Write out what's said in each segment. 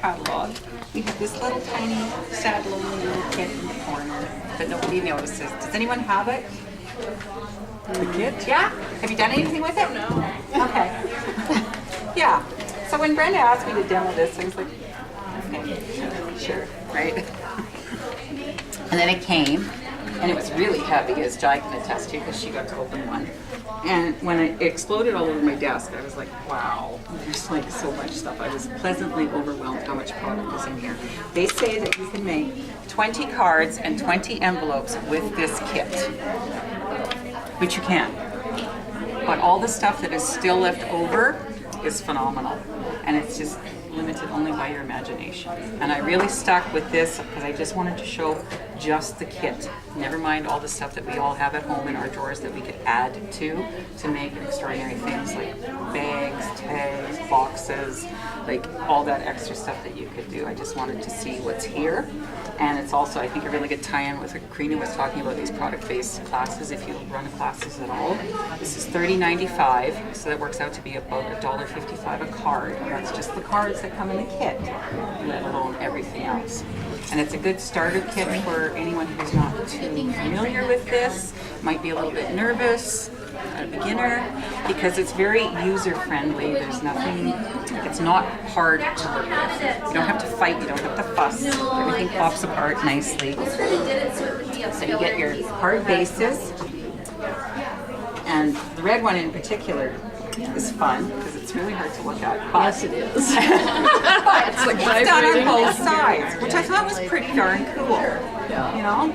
catalog, we have this little tiny, sad, lonely little kit in the corner that nobody notices. Does anyone have it? The kit? Yeah? Have you done anything with it? No. Okay. Yeah. So when Brenda asked me to demo this, I was like, okay, sure, right? And then it came, and it was really heavy, as Jai can attest to, because she got to open one. And when it exploded all over my desk, I was like, wow, there's like so much stuff. I was pleasantly overwhelmed how much product is in here. They say that you can make 20 cards and 20 envelopes with this kit, which you can. But all the stuff that is still left over is phenomenal. And it's just limited only by your imagination. And I really stuck with this because I just wanted to show just the kit. Never mind all the stuff that we all have at home in our drawers that we could add to make extraordinary things like bags, tags, boxes, like all that extra stuff that you could do. I just wanted to see what's here. And it's also, I think, a really good tie-in with what Karina was talking about, these product-based classes, if you run classes at all. This is $30.95, so that works out to be about $1.55 a card. That's just the cards that come in the kit, let alone everything else. And it's a good starter kit for anyone who's not too familiar with this, might be a little bit nervous, a beginner, because it's very user-friendly. There's nothing, it's not hard to work with. You don't have to fight, you don't have to fuss. Everything pops apart nicely. So you get your card bases, and the red one in particular is fun because it's really hard to look at. Yes, it is. But it's done on both sides, which I thought was pretty darn cool. Yeah. You know?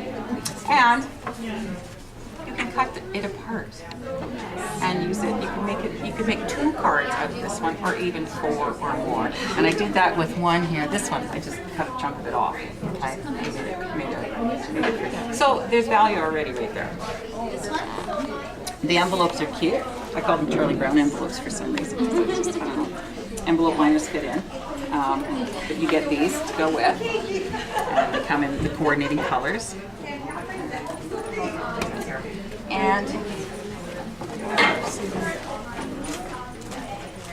And you can cut it apart and use it. You can make 2 cards out of this one, or even 4 or more. And I did that with one here. This one, I just cut a chunk of it off. So there's value already right there. The envelopes are cute. I call them Charlie Brown envelopes for some reason. Because I just, envelope liners fit in. But you get these to go with. And they come in the coordinating colors. And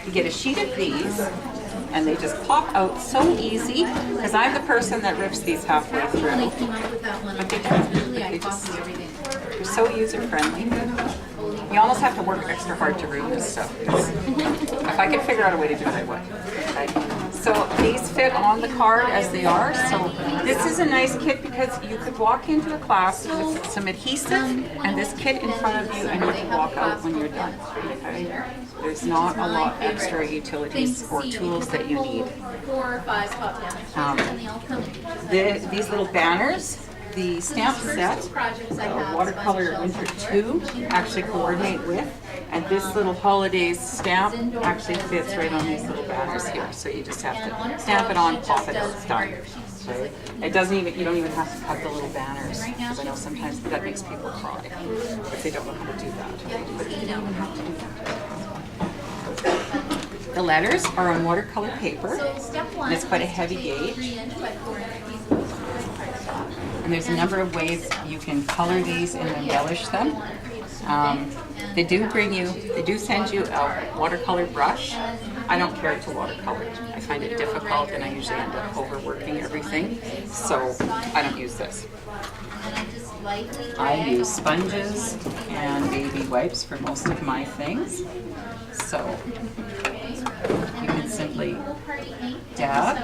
you get a sheet of these, and they just pop out so easy, because I'm the person that rips these halfway through. But they just, they're so user-friendly. You almost have to work extra hard to read this stuff. If I could figure out a way to do it, I would. Okay? So these fit on the card as they are. So this is a nice kit because you could walk into a class with some adhesive and this kit in front of you, and you can walk out when you're done. Okay? There's not a lot of extra utilities or tools that you need. These little banners, the stamp set, watercolor winter 2 actually coordinate with, and this little holidays stamp actually fits right on these little banners here. So you just have to stamp it on, pop it out, it's done. Okay? It doesn't even, you don't even have to cut the little banners, because I know sometimes that makes people cry if they don't know how to do that. But you don't have to do that. The letters are on watercolor paper, and it's quite a heavy gauge. And there's a number of ways you can color these and embellish them. They do send you a watercolor brush. I don't care to watercolor. I find it difficult, and I usually end up overworking everything. So I don't use this. I use sponges and baby wipes for most of my things. So you can simply dab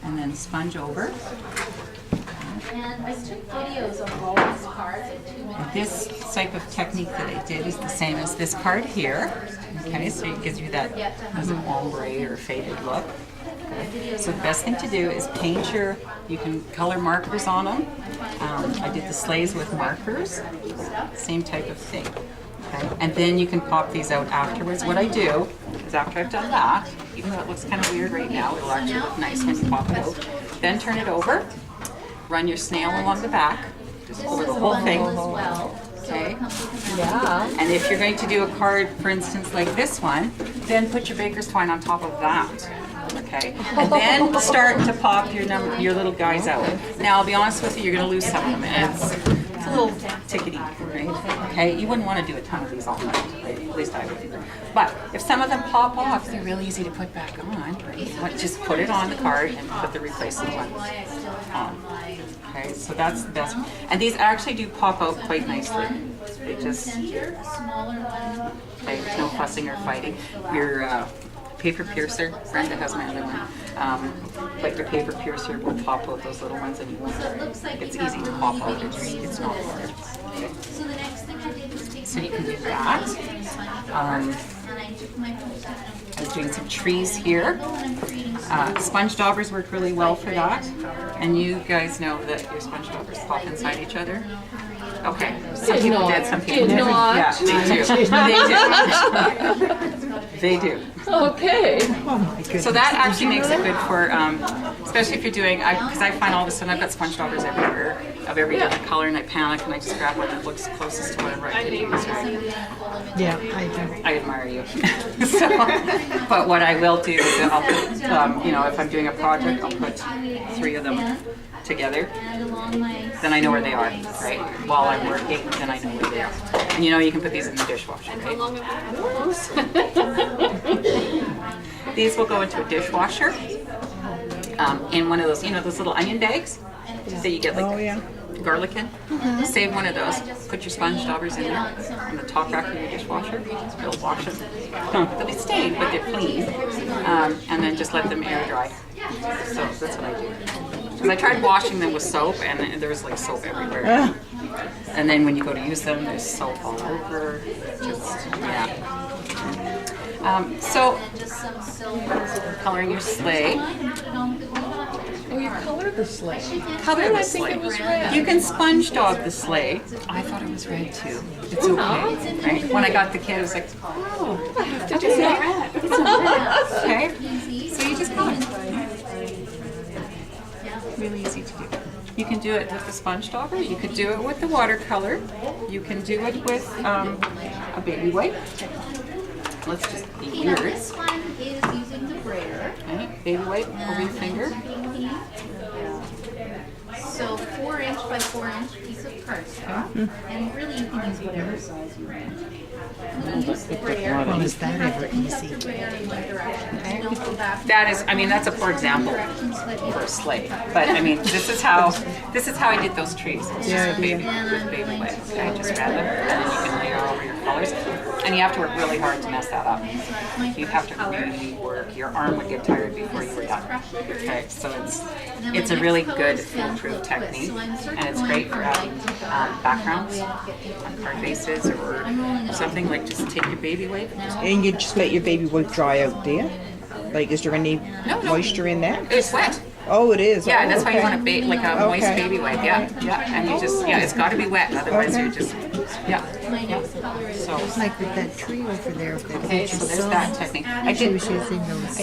and then sponge over. And I took videos of all these cards. This type of technique that I did is the same as this card here. Okay, so it gives you that as an ombre or faded look. So the best thing to do is paint you can color markers on them. I did the sleighs with markers, same type of thing. Okay, and then you can pop these out afterwards. What I do is after I've done that, even though it looks kind of weird right now, it'll actually look nice when you pop it out. Then turn it over. Run your snail along the back, just over the whole thing. Okay? Yeah. And if you're going to do a card, for instance, like this one, then put your baker's twine on top of that. Okay? And then start to pop your little guys out. Now, I'll be honest with you, you're going to lose some of them. And It's a little tickety, right? Okay, you wouldn't want to do a ton of these all night, right? At least I wouldn't. But if some of them pop off, they're really easy to put back on, right? Just put it on the card and put the replacement one on. Okay, so that's the best. And these actually do pop out quite nicely. They just, okay, there's no fussing or fighting. Your paper piercer, Brenda has my other one, but your paper piercer will pop out those little ones and you won't. It's easy to pop out, it's not hard. So you can do that. I was doing some trees here. Sponge daubers work really well for that. And you guys know that your sponge daubers pop inside each other. Okay, some people did, some people didn't. Yeah, they do. They do. Okay. So that actually makes it good for, especially if you're doing, because I find all of a sudden I've got sponge daubers everywhere of every different color, and I panic and I just grab one that looks closest to whatever I can use. Right? Yeah, I do. I admire you. So, but what I will do is I'll put, you know, if I'm doing a project, I'll put 3 of them together. Then I know where they are, right? While I'm working, then I know where they are. And you know, you can put these in the dishwasher, right? These will go into a dishwasher in one of those, you know, those little onion bags that you get like garlic in. Save one of those. Put your sponge daubers in there on the top rack of your dishwasher. It'll wash them. They'll be stained, but they're clean. And then just let them air dry. So that's what I do. Because I tried washing them with soap, and there was like soap everywhere. And then when you go to use them, there's soap all over. Just, yeah. So, coloring your sleigh. Oh, you colored the sleigh. Color the I think sleigh. it was red. You can sponge daub the sleigh. I thought it was red too. It's okay. Right? When I got the kid, I was like, oh, did you see red? It's red. Okay. So you just color. Really easy to do. You can do it with the sponge dauber. You could do it with the watercolor. You can do it with a baby wipe. Let's just be weird. This one is using the brayer. Okay. Baby wipe over your finger. So 4-inch by 4-inch piece of cardstock, and really you can use whatever size you want. I'm going to use the brayer. Well, is that ever easy? The brayer in one direction. And don't go back. That is, I mean, that's a poor example for a sleigh. But I mean, this is how I did those trees. It's just a baby with baby wipe. Okay, I just grab them, and then you can layer over your colors. And you have to work really hard to mess that up. You have to really work. Your arm would get tired before you were done. Okay, so it's a really good foolproof technique, and it's great for adding backgrounds on card bases or something. Like just take your baby wipe. And you just let your baby wipe dry out there? Like, is there any moisture in that? It's wet. Oh, it is. Yeah, oh, and that's why you want a like a moist Okay. baby wipe. Yeah, yeah, and you just it's got to be wet, otherwise you're just My next color is So Like with that tree over there. okay, so there's that technique. I She did. was using those.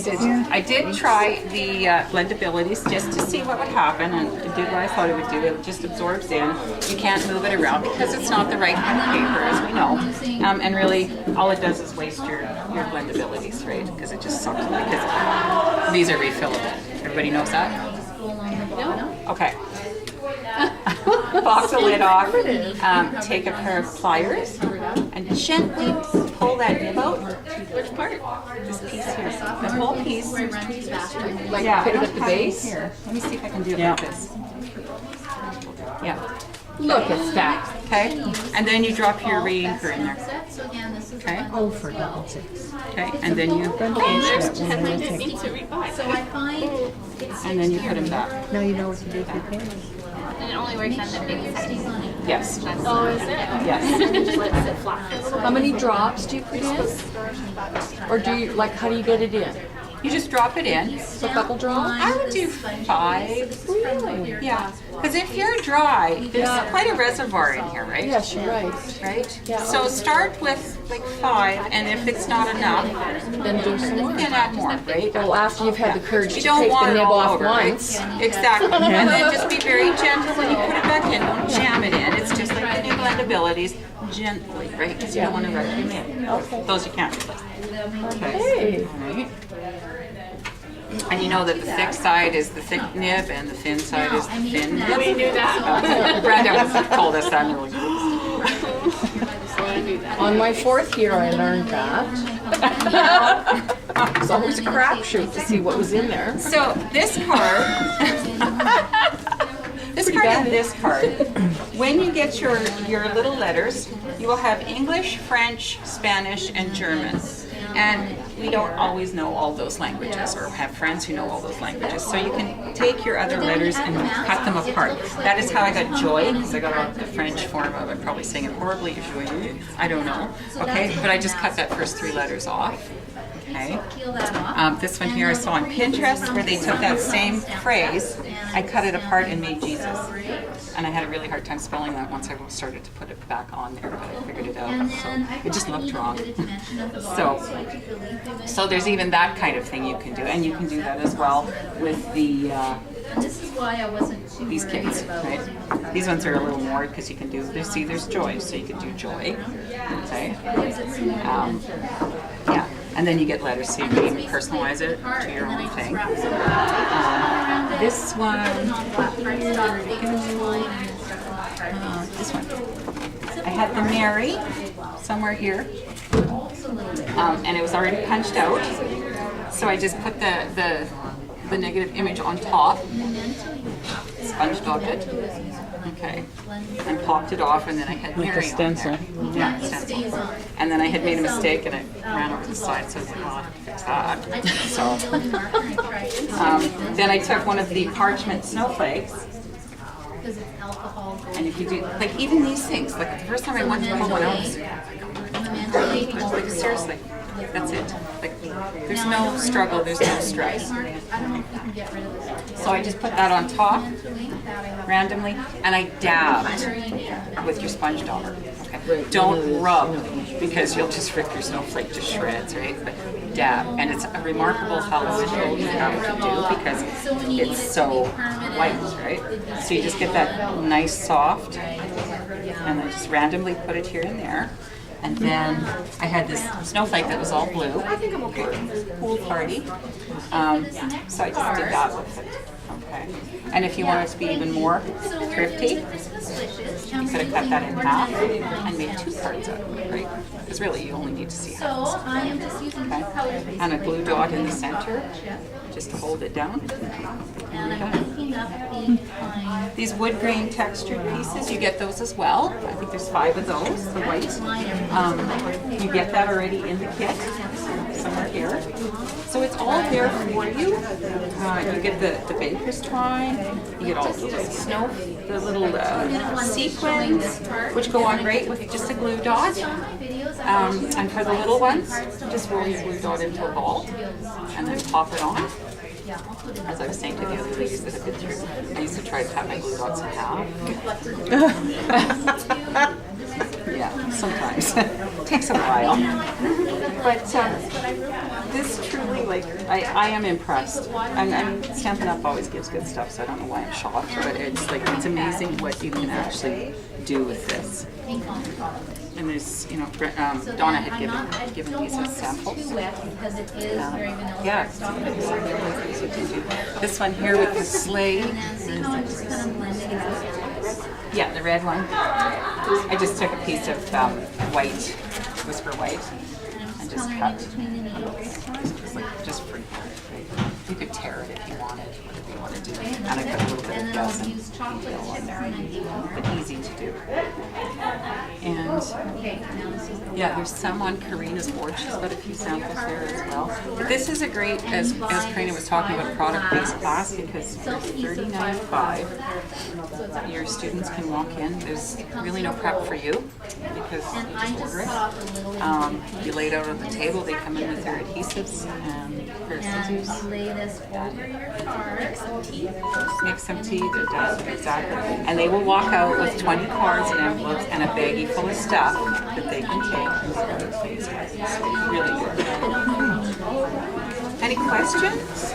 I did try the blendabilities just to see what would happen, and it did what I thought it would do. It just absorbs in. You can't move it around because it's not the right kind of paper, as we know. And really, all it does is waste your blendabilities, right? Because it just sucks. Because these are refillable. Everybody knows that? Okay. Pop the lid off. Take a pair of pliers and gently pull that nib out. Which part? This piece here. The whole piece. Like Yeah, put I it don't at the have it base. here. Let me see if I can do it like this. Yeah. Look at that. Okay. And then you drop your re-inker in there. So again, this is Okay. Oh, for God's sakes. Okay. And then you So I find it's and then you put them back. Now you know what to do with your pens. And it only works on the biggest stays on it. Yes. Oh, is it? Yes. Just let it sit flat. How many drops do you put in? Or do you, like, how do you get it in? You just drop it in. A couple drops? I would do 5. Yeah. Because if you're dry, there's quite a reservoir in here, right? Yes, you're right. Right? So start with like 5, and if it's not enough, Then do some more. you can add more, right? Well, after you've had the courage You to don't take want the it nib all off over, right? once. Exactly. And then just be very gentle when you put it back in. Don't jam it in. It's just like the new blendabilities, gently, right? Because you don't want to wreck your nib. Those you can't replace. Okay. Hey. All right. And you know that the thick side is the thick nib and the thin side is the thin nib. We knew that. Brenda told us that. And we were like, On my 4th year, I learned that. It's always a crapshoot to see what was in there. so this card, this card and this card, when you get your little letters, you will have English, French, Spanish, and German. And we don't always know all those languages or have friends who know all those languages. So you can take your other letters and cut them apart. That is how I got joy, because I got the French form of it, probably saying it horribly, joy, I don't know. Okay, but I just cut that first 3 letters off. Okay. Peel that off. This one here I saw on Pinterest where they took that same phrase, I cut it apart and made Jesus. And I had a really hard time spelling that once I started to put it back on there, but I figured it out. So it just looked wrong. So there's even that kind of thing you can do, and you can do that as well with the This is why I wasn't too these worried kids, about right? These ones are a little more because you can do. There's joy, so you can do joy. Okay. Yeah, and then you get letters, so you can even personalize it to your own thing. This one. This one. I had the Mary somewhere here, and it was already punched out. So I just put the negative image on top, sponge daubed it, okay, and popped it off, and then I had Mary on there. Yeah, stencil. And then I had made a mistake, and it ran over the side, so I was like, oh, I have to fix that. So then I took one of the parchment snowflakes. And if you do, like even these things, like the first time I went to pull one out, I was like, seriously, that's it. Like, there's no struggle, there's no stress. So I just put that on top randomly, and I dabbed with your sponge dauber. Okay. Don't rub, because you'll just rip your snowflake to shreds, right? But dab, and it's remarkable how little you have to do because it's so white, right? So you just get that nice soft, and I just randomly put it here and there. And then I had this snowflake that was all blue. I think I'm okay. Pool party. So I just did that with it. Okay. And if you want it to be even more thrifty, you could have cut that in half and made 2 cards out of it, right? Because really you only need to see half. So I am just using Okay. And a glue dot in the center, just to hold it down. and I'm picking up the pine. These wood grain textured pieces, you get those as well. I think there's 5 of those, the white. You get that already in the kit, somewhere here. So it's all there for you. You get the baker's twine, you get all the little snow, the little sequins, which go on great with just a glue dot. And for the little ones, just roll your glue dot into a ball and then pop it on. As I was saying to the other ladies that have been through, I used to try to cut my glue dots in half. Yeah, sometimes. Takes a while. But this truly, like, I am impressed. I'm Stampin' Up! Always gives good stuff, so I don't know why I'm shocked, but it's like, it's amazing what you can actually do with this. And there's, you know, Donna had given these as samples. Yeah, this one here with the sleigh. Yeah, the red one. I just took a piece of white, Whisper White, and just cut. Just free. You could tear it if you wanted, whatever you want to do. And I put a little bit of resin detail on there, but easy to do. And yeah, there's some on Karina's board. She's got a few samples there as well. But this is a great, as Karina was talking about, product-based class because for $39.5, your students can walk in. There's really no prep for you because you just order it. You lay it out on the table. They come in with their adhesives and their scissors. Make some tea. They're done. Exactly. And they will walk out with 20 cards and envelopes and a baggie full of stuff that they can take and go to things. It's really good. Any questions?